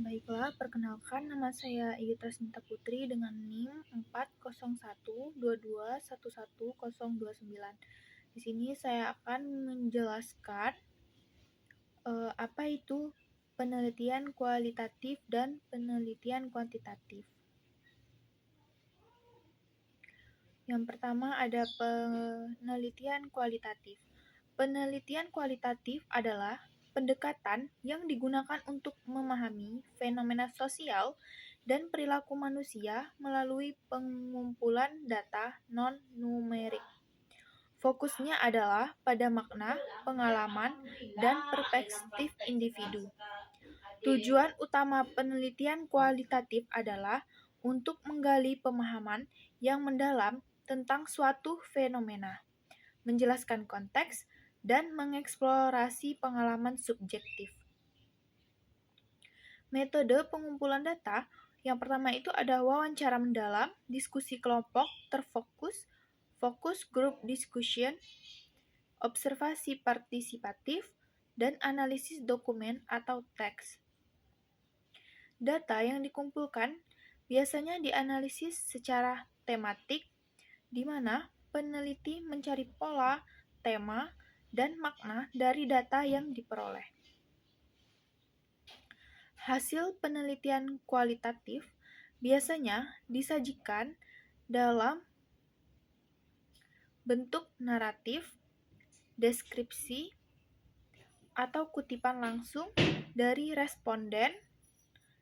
Baiklah, perkenalkan nama saya Iyuta Sinta Putri dengan NIM 40122111029. Di sini saya akan menjelaskan apa itu penelitian kualitatif dan penelitian kuantitatif. Yang pertama ada penelitian kualitatif. Penelitian kualitatif adalah pendekatan yang digunakan untuk memahami fenomena sosial dan perilaku manusia melalui pengumpulan data non-numerik. Fokusnya adalah pada makna, pengalaman, dan perspektif individu. Tujuan utama penelitian kualitatif adalah untuk menggali pemahaman yang mendalam tentang suatu fenomena, menjelaskan konteks, dan mengeksplorasi pengalaman subjektif. Metode pengumpulan data yang pertama itu ada wawancara mendalam, diskusi kelompok terfokus, focus group discussion, observasi partisipatif, dan analisis dokumen atau teks. Data yang dikumpulkan biasanya dianalisis secara tematik, di mana peneliti mencari pola, tema, dan makna dari data yang diperoleh. Hasil penelitian kualitatif biasanya disajikan dalam bentuk naratif, deskripsi, atau kutipan langsung dari responden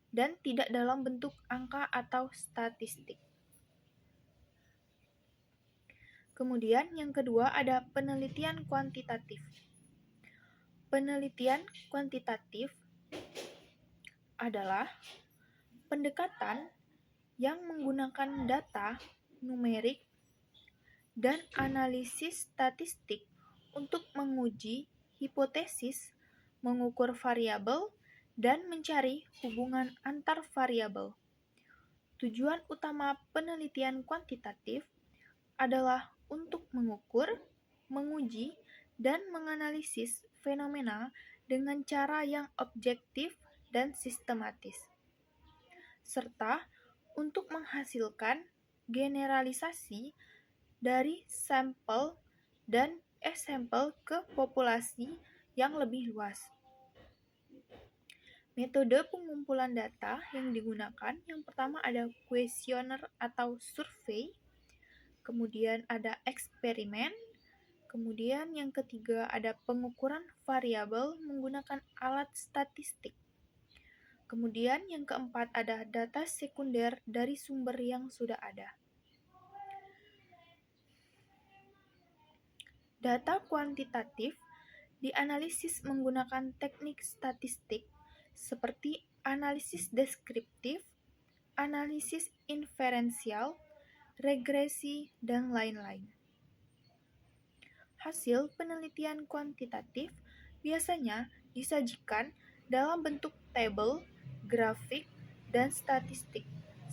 dan tidak dalam bentuk angka atau statistik. Kemudian yang kedua ada penelitian kuantitatif. Penelitian kuantitatif adalah pendekatan yang menggunakan data numerik dan analisis statistik untuk menguji hipotesis, mengukur variabel, dan mencari hubungan antar variabel. Tujuan utama penelitian kuantitatif adalah untuk mengukur, menguji, dan menganalisis fenomena dengan cara yang objektif dan sistematis, serta untuk menghasilkan generalisasi dari sampel dan sampel ke populasi yang lebih luas. Metode pengumpulan data yang digunakan yang pertama ada kuesioner atau survei, kemudian ada eksperimen, kemudian yang ketiga ada pengukuran variabel menggunakan alat statistik. Kemudian yang keempat ada data sekunder dari sumber yang sudah ada. Data kuantitatif dianalisis menggunakan teknik statistik seperti analisis deskriptif, analisis inferensial, regresi, dan lain-lain. Hasil penelitian kuantitatif biasanya disajikan dalam bentuk tabel, grafik, dan statistik,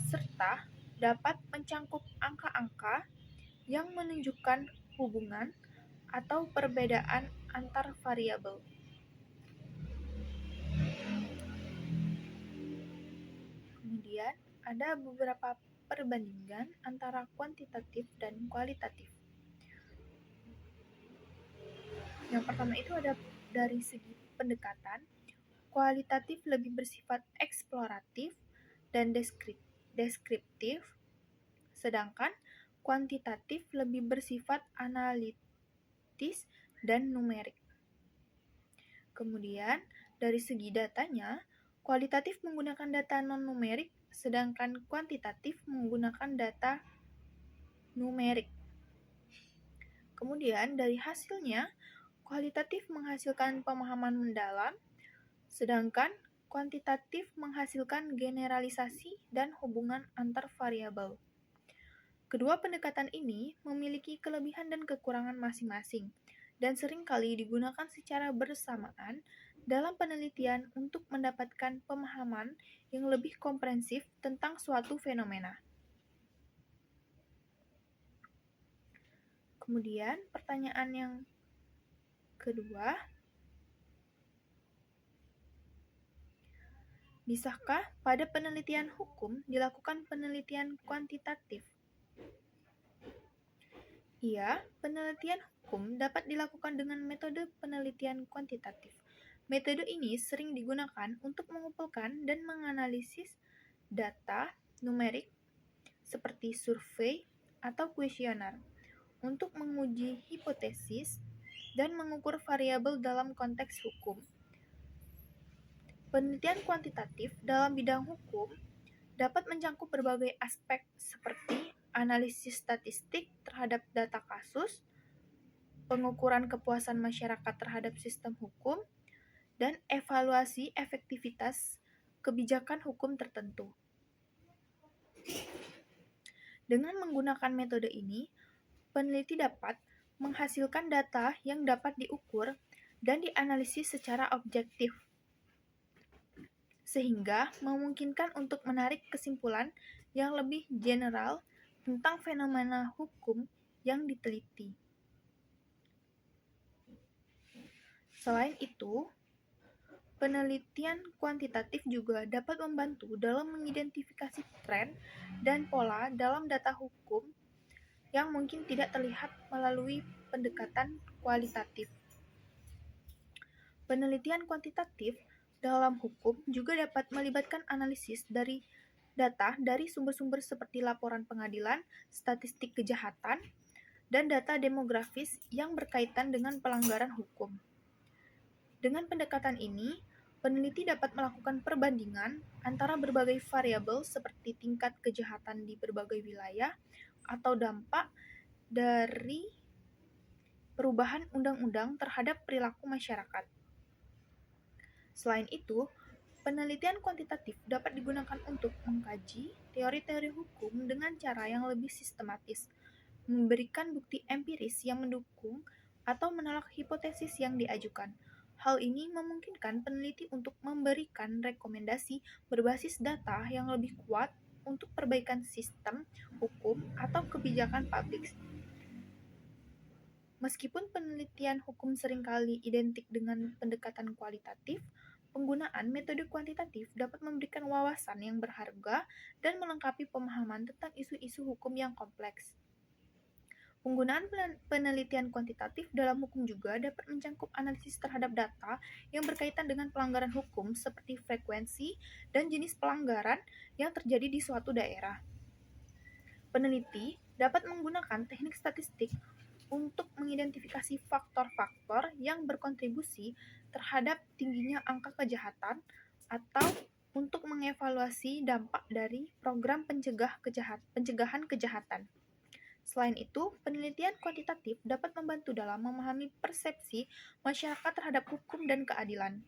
serta dapat mencangkup angka-angka yang menunjukkan hubungan atau perbedaan antar variabel. Kemudian, ada beberapa perbandingan antara kuantitatif dan kualitatif. Yang pertama itu ada dari segi pendekatan, kualitatif lebih bersifat eksploratif dan deskriptif, sedangkan kuantitatif lebih bersifat analitis dan numerik. Kemudian, dari segi datanya, kualitatif menggunakan data non-numerik, sedangkan kuantitatif menggunakan data numerik. Kemudian, dari hasilnya, kualitatif menghasilkan pemahaman mendalam, sedangkan kuantitatif menghasilkan generalisasi dan hubungan antar variabel. Kedua pendekatan ini memiliki kelebihan dan kekurangan masing-masing, dan seringkali digunakan secara bersamaan dalam penelitian untuk mendapatkan pemahaman yang lebih komprehensif tentang suatu fenomena. Kemudian, pertanyaan yang kedua, Bisakah pada penelitian hukum dilakukan penelitian kuantitatif? Iya, penelitian hukum dapat dilakukan dengan metode penelitian kuantitatif. Metode ini sering digunakan untuk mengumpulkan dan menganalisis data numerik seperti survei atau kuesioner untuk menguji hipotesis dan mengukur variabel dalam konteks hukum. Penelitian kuantitatif dalam bidang hukum dapat mencangkup berbagai aspek seperti analisis statistik terhadap data kasus, pengukuran kepuasan masyarakat terhadap sistem hukum, dan evaluasi efektivitas kebijakan hukum tertentu. Dengan menggunakan metode ini, peneliti dapat menghasilkan data yang dapat diukur dan dianalisis secara objektif, sehingga memungkinkan untuk menarik kesimpulan yang lebih general tentang fenomena hukum yang diteliti. Selain itu, penelitian kuantitatif juga dapat membantu dalam mengidentifikasi tren dan pola dalam data hukum yang mungkin tidak terlihat melalui pendekatan kualitatif. Penelitian kuantitatif dalam hukum juga dapat melibatkan analisis dari data dari sumber-sumber seperti laporan pengadilan, statistik kejahatan, dan data demografis yang berkaitan dengan pelanggaran hukum. Dengan pendekatan ini, peneliti dapat melakukan perbandingan antara berbagai variabel seperti tingkat kejahatan di berbagai wilayah atau dampak dari perubahan undang-undang terhadap perilaku masyarakat. Selain itu, penelitian kuantitatif dapat digunakan untuk mengkaji teori-teori hukum dengan cara yang lebih sistematis, memberikan bukti empiris yang mendukung atau menolak hipotesis yang diajukan. Hal ini memungkinkan peneliti untuk memberikan rekomendasi berbasis data yang lebih kuat untuk perbaikan sistem hukum atau kebijakan publik. Meskipun penelitian hukum seringkali identik dengan pendekatan kualitatif, penggunaan metode kuantitatif dapat memberikan wawasan yang berharga dan melengkapi pemahaman tentang isu-isu hukum yang kompleks. Penggunaan penelitian kuantitatif dalam hukum juga dapat mencangkup analisis terhadap data yang berkaitan dengan pelanggaran hukum seperti frekuensi dan jenis pelanggaran yang terjadi di suatu daerah. Peneliti dapat menggunakan teknik statistik untuk mengidentifikasi faktor-faktor yang berkontribusi terhadap tingginya angka kejahatan atau untuk mengevaluasi dampak dari program pencegahan kejahatan. Selain itu, penelitian kuantitatif dapat membantu dalam memahami persepsi masyarakat terhadap hukum dan keadilan.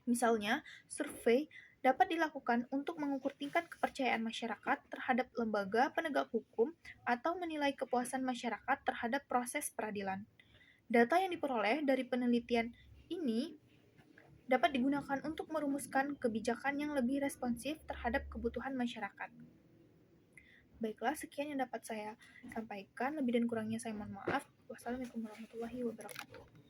Misalnya, survei dapat dilakukan untuk mengukur tingkat kepercayaan masyarakat terhadap lembaga penegak hukum atau menilai kepuasan masyarakat terhadap proses peradilan. Data yang diperoleh dari penelitian ini dapat digunakan untuk merumuskan kebijakan yang lebih responsif terhadap kebutuhan masyarakat. Baiklah, sekian yang dapat saya sampaikan. Lebih dan kurangnya saya mohon maaf. Wassalamualaikum warahmatullahi wabarakatuh.